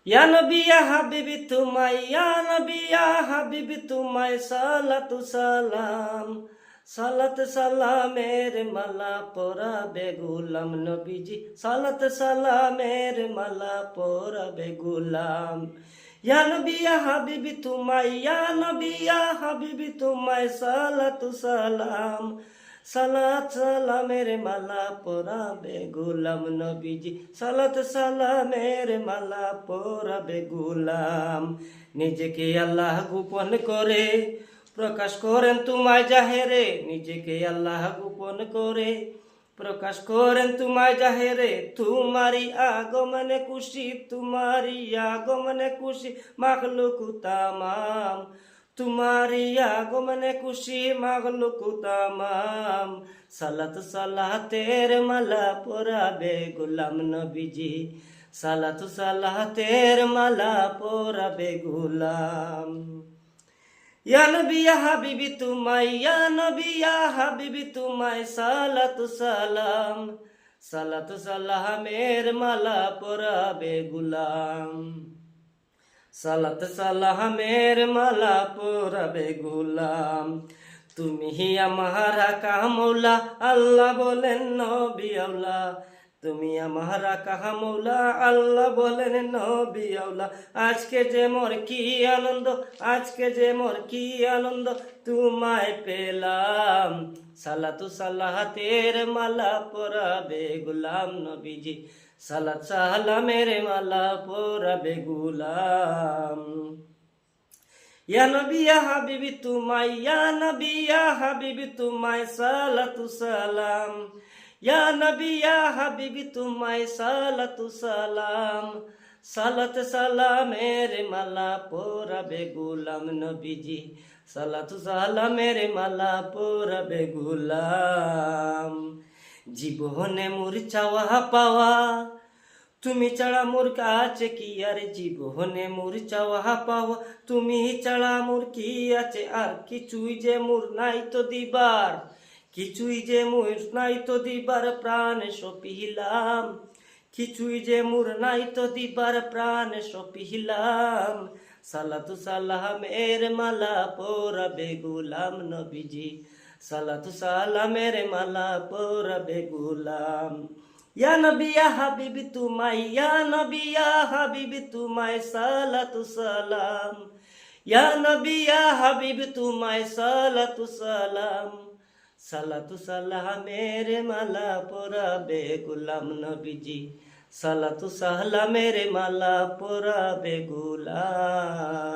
ইয়া নবী ইয়া হাবিবি তোমায়, ইয়া নবী ইয়া হাবিবি তোমায় সালাতু সালাম। সালাত সালামের মালা পরাবে গুলাম নবীজি, সালাত সালামের মালা পরাবে গুলাম। ইয়া নবী ইয়া হাবিবি তোমায়, ইয়া নবী ইয়া হাবিবি তোমায় সালাতু সালাম। সালাত সালামের মালা পরাবে গুলাম নবীজি, সালাত সালামের মালা পরাবে গুলাম। নিজেকে আল্লাহ গোপন করে প্রকাশ করেন তোমায় জাহেরে, নিজেকে আল্লাহ গোপন করে প্রকাশ করেন তোমায় জাহেরে। তোমারি আগমনে খুশি, তোমারি আগমনে খুশি মাখলুক তামাম। তোমারি আগমনে খুশি মাখলুক তামাম। সালাত সালাতের মালা পরাবে গুলাম নবীজি, সালাত সালাতের মালা পরাবে গুলাম। ইয়া নবী ইয়া হাবিবি তোমায়, ইয়া নবী ইয়া হাবিবি তোমায় সালাতু সালাম। সালাতু সালামের মালা পরাবে গুলাম, সালাত সালামের মালা পরাবে গুলাম। তুমি আমার কামৌলা, আল্লাহ বলেন নবী আউলা। তুমি আমার কামৌলা, আল্লাহ বলেন নবী আউলা। আজকে যে মোর কি আনন্দ, আজকে যে মোর কি আনন্দ তোমায় পেলাম। সালাতু সালাতের মালা পরাবে গুলাম নবীজি, সালাত সালামের মালা পরাবে গুলাম। ইয়া নবী ইয়া হাবিবি তোমায়, ইয়া নবী ইয়া হাবিবি তোমায় সালাতু সালাম। ইয়া নবী ইয়া হাবিবি তোমায় সালাতু সালাম। সালাত সালামের মালা পরাবে গুলাম নবীজি, সালাতু সালামের মালা পরাবে গুলাম। জীবনে মোর চাওয়া পাওয়া তুমি ছাড়া মোর কাছে কি আর, জীবনে মোর চাওয়া পাওয়া তুমি ছাড়া মোর কি আছে আর। কিছুই যে মোর নাই তো দিবার, কিছুই যে মোর নাই তো দিবার প্রাণ সপিলাম। কিছুই যে মোর নাই তো দিবার প্রাণ সপিলাম। সালাতু সালামের মালা পরাবে গুলাম নবীজি, সালাতু সালামের মালা পরাবে গুলাম। ইয়া নবী ইয়া হাবিবি তোমায়, ইয়া নবী ইয়া হাবিবি তোমায় সালাতু সালাম। ইয়া নবী ইয়া হাবিবি তোমায় সালাতু সালাম। সালাতু সালামের মালা পরাবে গুলাম নবীজি, সালাতু সালামের মালা পরাবে গুলাম।